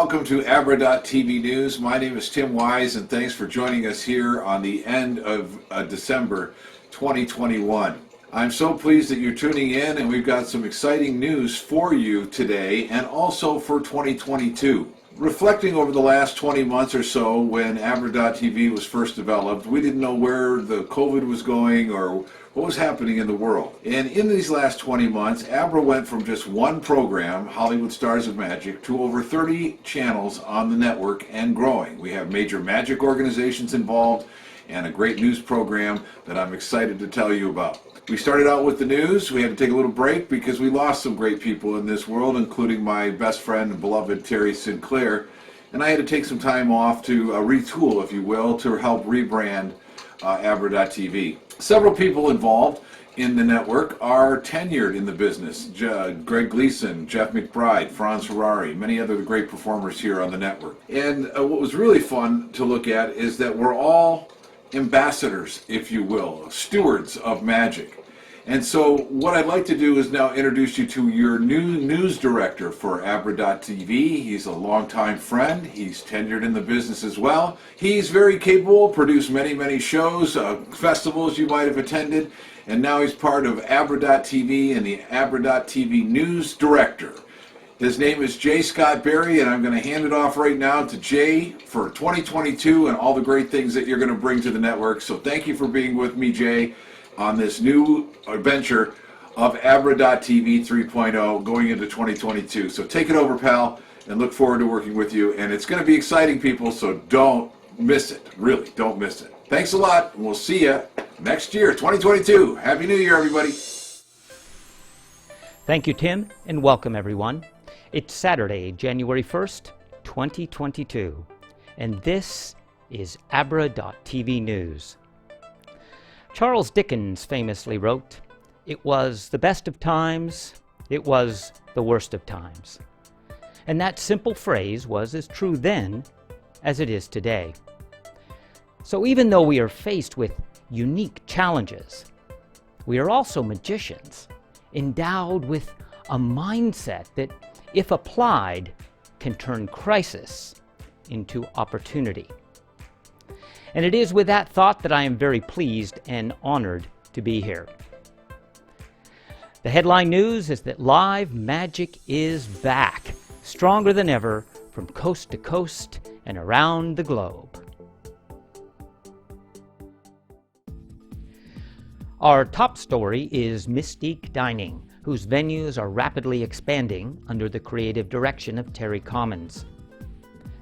welcome to Abra.TV News. My name is Tim Wise, and thanks for joining us here on the end of December 2021. I'm so pleased that you're tuning in, and we've got some exciting news for you today and also for 2022. Reflecting over the last 20 months or so, when Abra.TV was first developed, we didn't know where the COVID was going or what was happening in the world. And in these last 20 months, Abra went from just one program, Hollywood Stars of Magic, to over 30 channels on the network and growing. We have major magic organizations involved and a great news program that I'm excited to tell you about. We started out with the news. We had to take a little break because we lost some great people in this world, including my best friend and beloved Terry Sinclair. And I had to take some time off to retool, if you will, to help rebrand Abra.TV. Several people involved in the network are tenured in the business. Greg Gleason, Jeff McBride, Franz Ferrari, many other great performers here on the network. And what was really fun to look at is that we're all ambassadors, if you will, stewards of magic. And so what I'd like to do is now introduce you to your new news director for Abra.TV. He's a longtime friend. He's tenured in the business as well. He's very capable, produced many shows, festivals you might have attended, and now he's part of Abra.TV and the Abra.TV news director. His name is Jay Scott Berry, and I'm going to hand it off right now to Jay for 2022 and all the great things that you're going to bring to the network. So thank you for being with me, Jay, on this new adventure of Abra.TV 3.0 going into 2022. So take it over, pal, and look forward to working with you. And it's going to be exciting, people, so don't miss it. Really, don't miss it. Thanks a lot, and we'll see you next year, 2022. Happy New Year, everybody. Thank you, Tim, and welcome, everyone. It's Saturday, January 1st, 2022, and this is Abra.TV News. Charles Dickens famously wrote, "It was the best of times, it was the worst of times." And that simple phrase was as true then as it is today. So even though we are faced with unique challenges, we are also magicians, endowed with a mindset that, if applied, can turn crisis into opportunity. And it is with that thought that I am very pleased and honored to be here. The headline news is that live magic is back, stronger than ever, from coast to coast and around the globe. Our top story is Mystique Dining, whose venues are rapidly expanding under the creative direction of Terry Commons.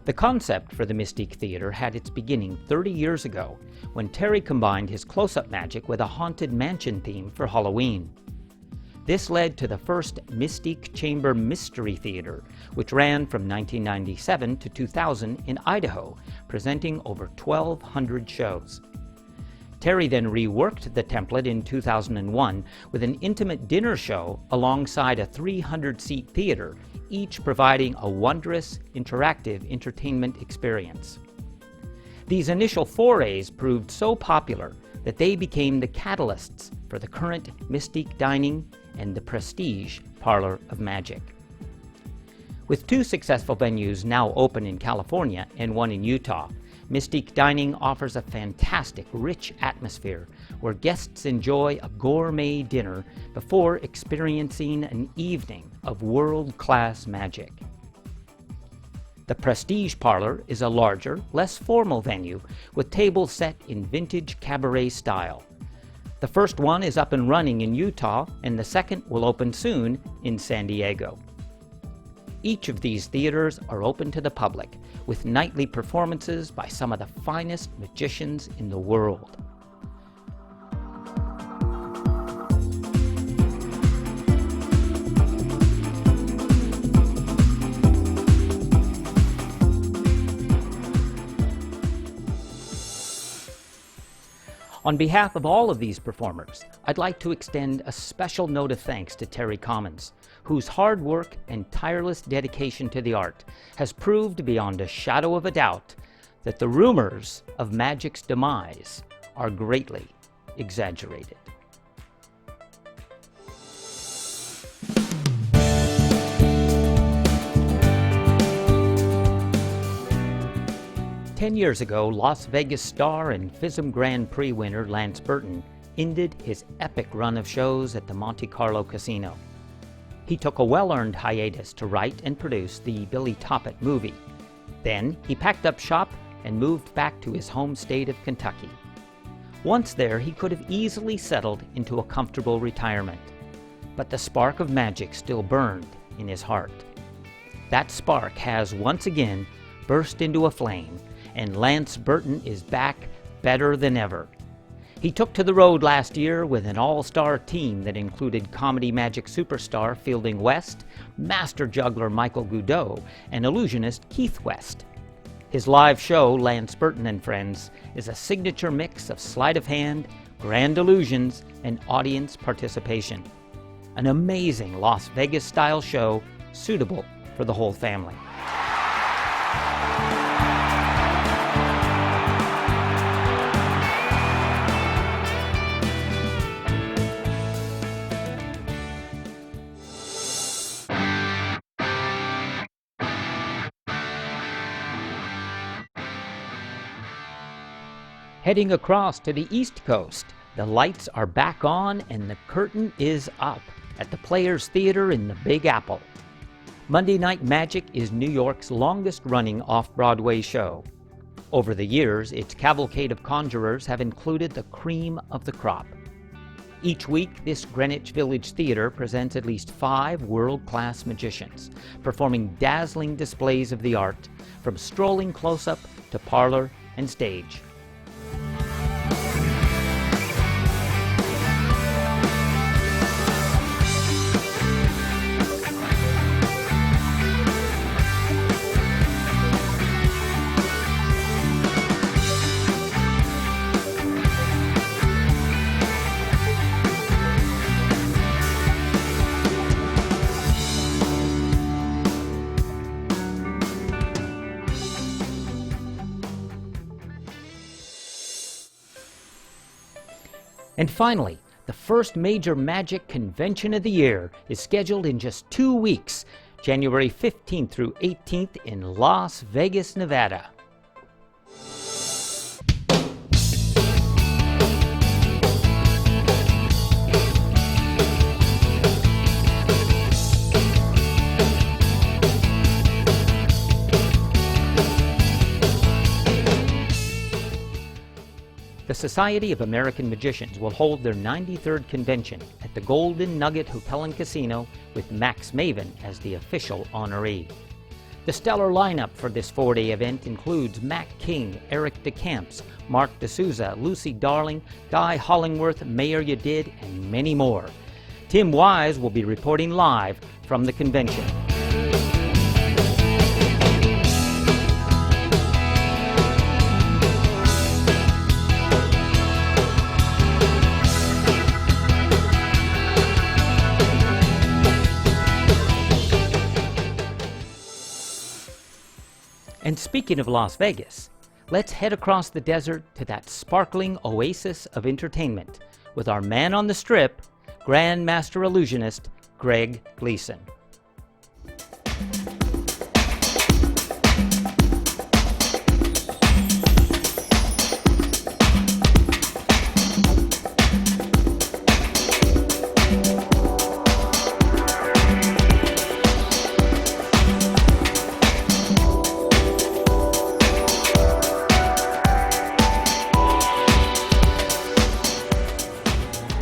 The concept for the Mystique Theater had its beginning 30 years ago when Terry combined his close-up magic with a haunted mansion theme for Halloween. This led to the first Mystique Chamber Mystery Theater, which ran from 1997 to 2000 in Idaho, presenting over 1,200 shows. Terry then reworked the template in 2001 with an intimate dinner show alongside a 300-seat theater, each providing a wondrous, interactive entertainment experience. These initial forays proved so popular that they became the catalysts for the current Mystique Dining and the Prestige Parlor of Magic. With two successful venues now open in California and one in Utah, Mystique Dining offers a fantastic, rich atmosphere where guests enjoy a gourmet dinner before experiencing an evening of world-class magic. The Prestige Parlor is a larger, less formal venue with tables set in vintage cabaret style. The first one is up and running in Utah, and the second will open soon in San Diego. Each of these theaters are open to the public, with nightly performances by some of the finest magicians in the world. On behalf of all of these performers, I'd like to extend a special note of thanks to Terry Commons, whose hard work and tireless dedication to the art has proved beyond a shadow of a doubt that the rumors of magic's demise are greatly exaggerated. 10 years ago, Las Vegas star and FISM Grand Prix winner Lance Burton ended his epic run of shows at the Monte Carlo Casino. He took a well-earned hiatus to write and produce the Billy Toppet movie. Then he packed up shop and moved back to his home state of Kentucky. Once there, he could have easily settled into a comfortable retirement. But the spark of magic still burned in his heart. That spark has once again burst into a flame, and Lance Burton is back better than ever. He took to the road last year with an all-star team that included comedy magic superstar Fielding West, master juggler Michael Goudeau, and illusionist Keith West. His live show, Lance Burton and Friends, is a signature mix of sleight of hand, grand illusions, and audience participation. An amazing Las Vegas-style show suitable for the whole family. Heading across to the East Coast, the lights are back on and the curtain is up at the Players Theater in the Big Apple. Monday Night Magic is New York's longest-running off-Broadway show. Over the years, its cavalcade of conjurers have included the cream of the crop. Each week, this Greenwich Village Theater presents at least 5 world-class magicians, performing dazzling displays of the art, from strolling close-up to parlor and stage. And finally, the first major magic convention of the year is scheduled in just 2 weeks, January 15th through 18th in Las Vegas, Nevada. The Society of American Magicians will hold their 93rd convention at the Golden Nugget Hotel and Casino with Max Maven as the official honoree. The stellar lineup for this 4-day event includes Mac King, Eric DeCamps, Mark D'Souza, Lucy Darling, Guy Hollingworth, Mayor You Did, and many more. Tim Wise will be reporting live from the convention. And speaking of Las Vegas, let's head across the desert to that sparkling oasis of entertainment with our man on the strip, Grand Master Illusionist Greg Gleason.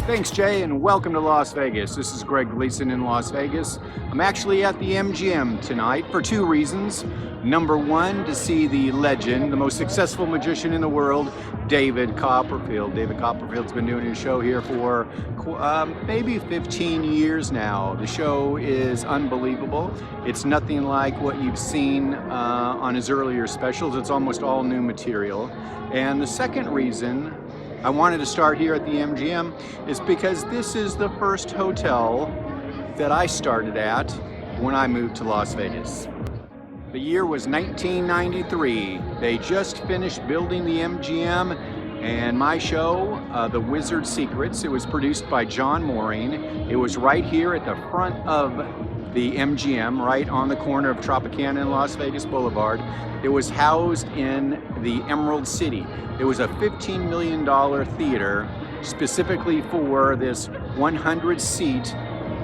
Thanks, Jay, and welcome to Las Vegas. This is Greg Gleason in Las Vegas. I'm actually at the MGM tonight for 2 reasons. Number 1, to see the legend, the most successful magician in the world, David Copperfield. David Copperfield's been doing his show here for maybe 15 years now. The show is unbelievable. It's nothing like what you've seen on his earlier specials. It's almost all new material. And the second reason I wanted to start here at the MGM is because this is the first hotel that I started at when I moved to Las Vegas. The year was 1993. They just finished building the MGM, and my show, The Wizard Secrets, it was produced by John Mooring. It was right here at the front of the MGM, right on the corner of Tropicana and Las Vegas Boulevard. It was housed in the Emerald City. It was a $15 million theater specifically for this 100-seat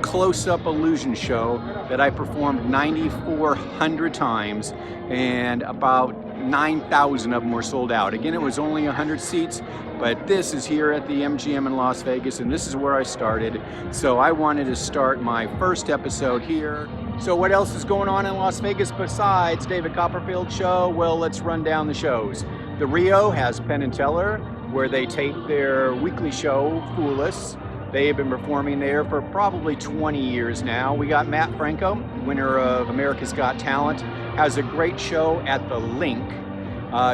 close-up illusion show that I performed 9,400 times, and about 9,000 of them were sold out. Again, it was only 100 seats, but this is here at the MGM in Las Vegas, and this is where I started. So I wanted to start my first episode here. So what else is going on in Las Vegas besides David Copperfield's show? Well, let's run down the shows. The Rio has Penn and Teller, where they tape their weekly show, Fool Us. They have been performing there for probably 20 years now. We got Matt Franco, winner of America's Got Talent, has a great show at the Link.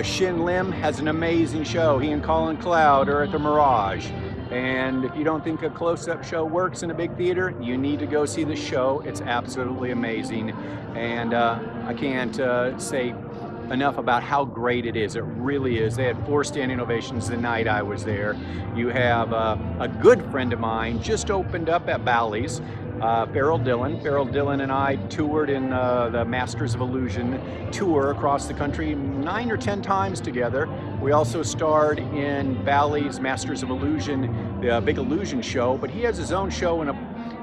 Shin Lim has an amazing show. He and Colin Cloud are at the Mirage. And if you don't think a close-up show works in a big theater, you need to go see the show. It's absolutely amazing. And I can't say enough about how great it is. It really is. They had 4 standing ovations the night I was there. You have a good friend of mine just opened up at Bally's, Farrell Dillon. Farrell Dillon and I toured in the Masters of Illusion tour across the country 9 or 10 times together. We also starred in Bally's Masters of Illusion, the Big Illusion show, but he has his own show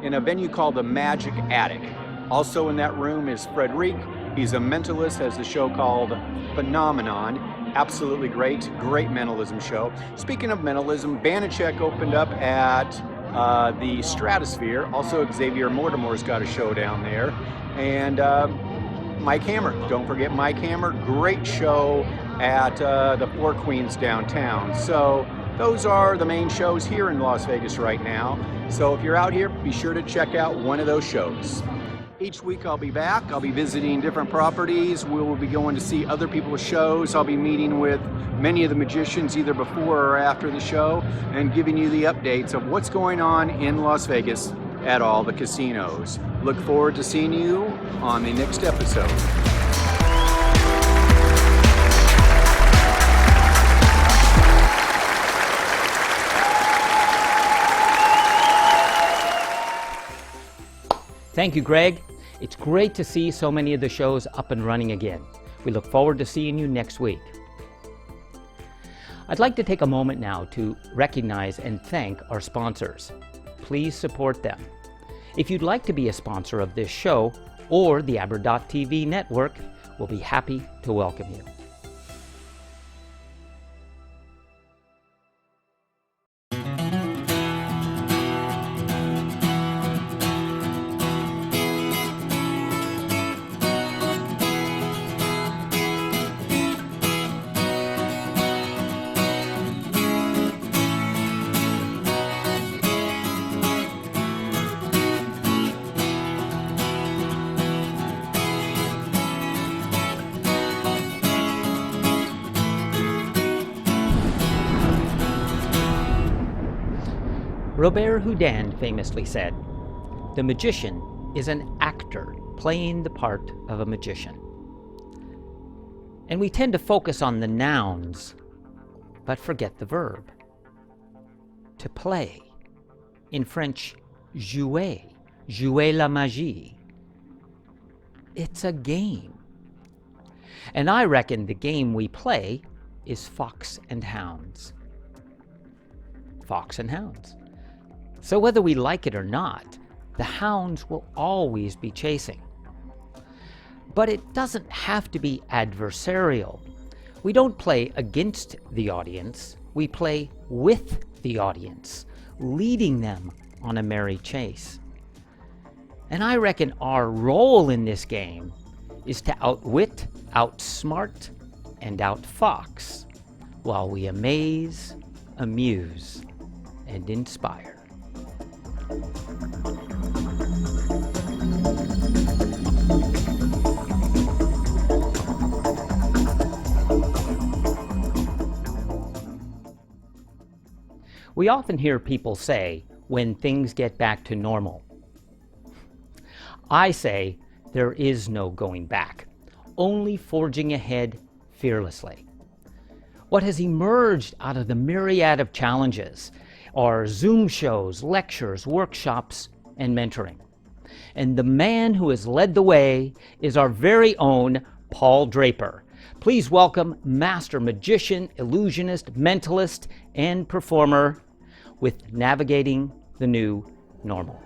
in a venue called the Magic Attic. Also in that room is Frederic. He's a mentalist, has a show called Phenomenon. Absolutely great mentalism show. Speaking of mentalism, Banachek opened up at the Stratosphere. Also, Xavier Mortimer's got a show down there. And Mike Hammer, don't forget Mike Hammer, great show at the Four Queens downtown. So those are the main shows here in Las Vegas right now. So if you're out here, be sure to check out one of those shows. Each week I'll be back. I'll be visiting different properties. We will be going to see other people's shows. I'll be meeting with many of the magicians either before or after the show and giving you the updates of what's going on in Las Vegas at all the casinos. Look forward to seeing you on the next episode. Thank you, Greg. It's great to see so many of the shows up and running again. We look forward to seeing you next week. I'd like to take a moment now to recognize and thank our sponsors. Please support them. If you'd like to be a sponsor of this show or the Aber.TV network, we'll be happy to welcome you. Robert Houdin famously said, "The magician is an actor playing the part of a magician." And we tend to focus on the nouns, but forget the verb. To play. In French, jouer, jouer la magie. It's a game. And I reckon the game we play is Fox and Hounds. Fox and Hounds. So whether we like it or not, the hounds will always be chasing. But it doesn't have to be adversarial. We don't play against the audience, we play with the audience, leading them on a merry chase. And I reckon our role in this game is to outwit, outsmart, and outfox, while we amaze, amuse, and inspire. We often hear people say, when things get back to normal. I say, there is no going back, only forging ahead fearlessly. What has emerged out of the myriad of challenges are Zoom shows, lectures, workshops, and mentoring. And the man who has led the way is our very own Paul Draper. Please welcome master magician, illusionist, mentalist, and performer with Navigating the New Normal.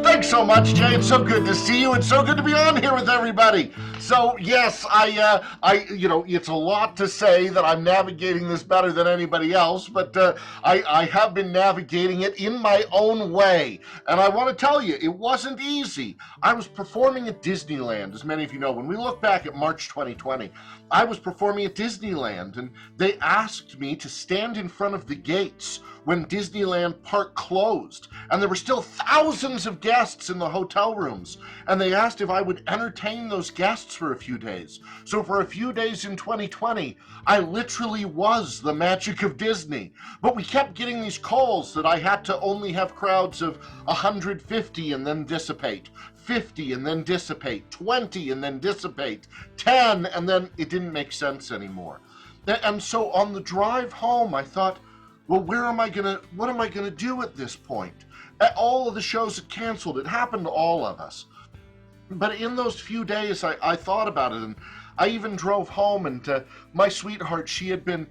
Thanks so much, Jay. It's so good to see you. It's so good to be on here with everybody. So yes, it's a lot to say that I'm navigating this better than anybody else, but I have been navigating it in my own way. And I want to tell you, it wasn't easy. I was performing at Disneyland, as many of you know. When we look back at March 2020, I was performing at Disneyland, and they asked me to stand in front of the gates when Disneyland Park closed, and there were still thousands of guests in the hotel rooms, and they asked if I would entertain those guests for a few days. So for a few days in 2020, I literally was the magic of Disney. But we kept getting these calls that I had to only have crowds of 150 and then dissipate, 50 and then dissipate, 20 and then dissipate, 10, and then it didn't make sense anymore. And so on the drive home, I thought, well, what am I gonna do at this point? All of the shows had canceled. It happened to all of us. But in those few days, I thought about it, and I even drove home, and my sweetheart, she had been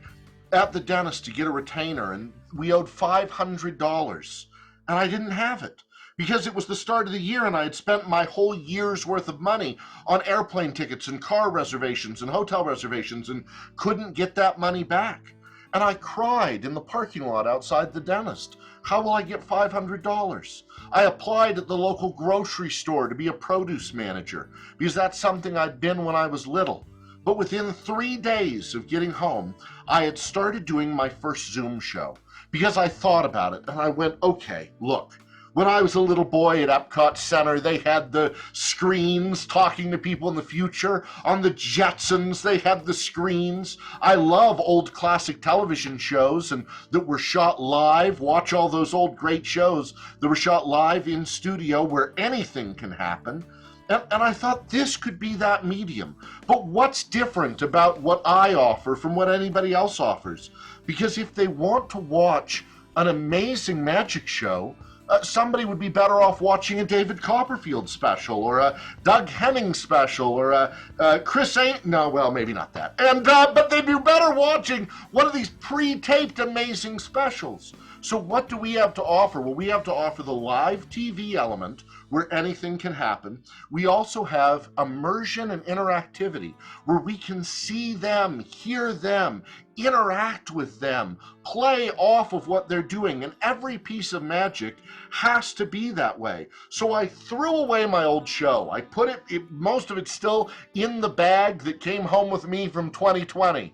at the dentist to get a retainer, and we owed $500, and I didn't have it because it was the start of the year, and I had spent my whole year's worth of money on airplane tickets and car reservations and hotel reservations and couldn't get that money back. And I cried in the parking lot outside the dentist. How will I get $500? I applied at the local grocery store to be a produce manager because that's something I'd been when I was little. But within 3 days of getting home, I had started doing my first Zoom show because I thought about it and I went, okay, look. When I was a little boy at Epcot Center, they had the screens talking to people in the future. On the Jetsons, they had the screens. I love old classic television shows and that were shot live. Watch all those old great shows that were shot live in studio where anything can happen. And I thought this could be that medium. But what's different about what I offer from what anybody else offers? Because if they want to watch an amazing magic show, somebody would be better off watching a David Copperfield special or a Doug Henning special or a Chris no, well, maybe not that. And but they'd be better watching one of these pre-taped amazing specials. So what do we have to offer? Well, we have to offer the live TV element where anything can happen. We also have immersion and interactivity where we can see them, hear them, interact with them, play off of what they're doing, and every piece of magic has to be that way. So I threw away my old show. I put most of it's still in the bag that came home with me from 2020.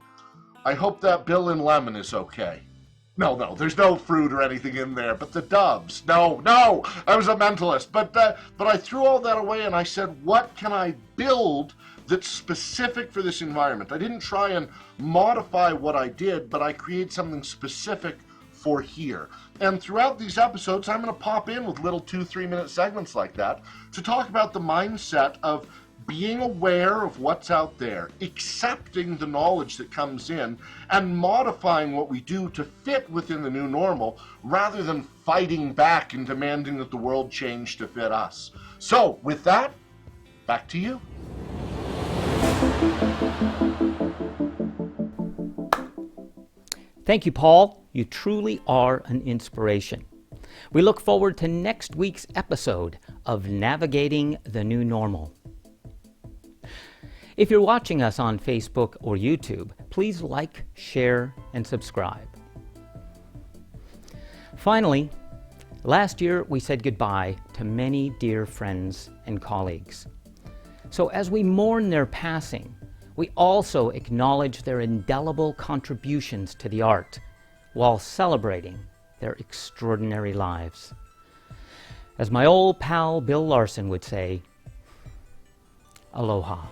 I hope that Bill and Lemon is okay. No, there's no fruit or anything in there, but the doves. No, I was a mentalist. But I threw all that away and I said, what can I build that's specific for this environment? I didn't try and modify what I did, but I created something specific for here. And throughout these episodes, I'm going to pop in with little 2-3 minute segments like that to talk about the mindset of being aware of what's out there, accepting the knowledge that comes in, and modifying what we do to fit within the new normal rather than fighting back and demanding that the world change to fit us. So, with that, back to you. Thank you, Paul. You truly are an inspiration. We look forward to next week's episode of Navigating the New Normal. If you're watching us on Facebook or YouTube, please like, share, and subscribe. Finally, last year we said goodbye to many dear friends and colleagues. So as we mourn their passing, we also acknowledge their indelible contributions to the art while celebrating their extraordinary lives. As my old pal Bill Larson would say, aloha.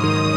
you.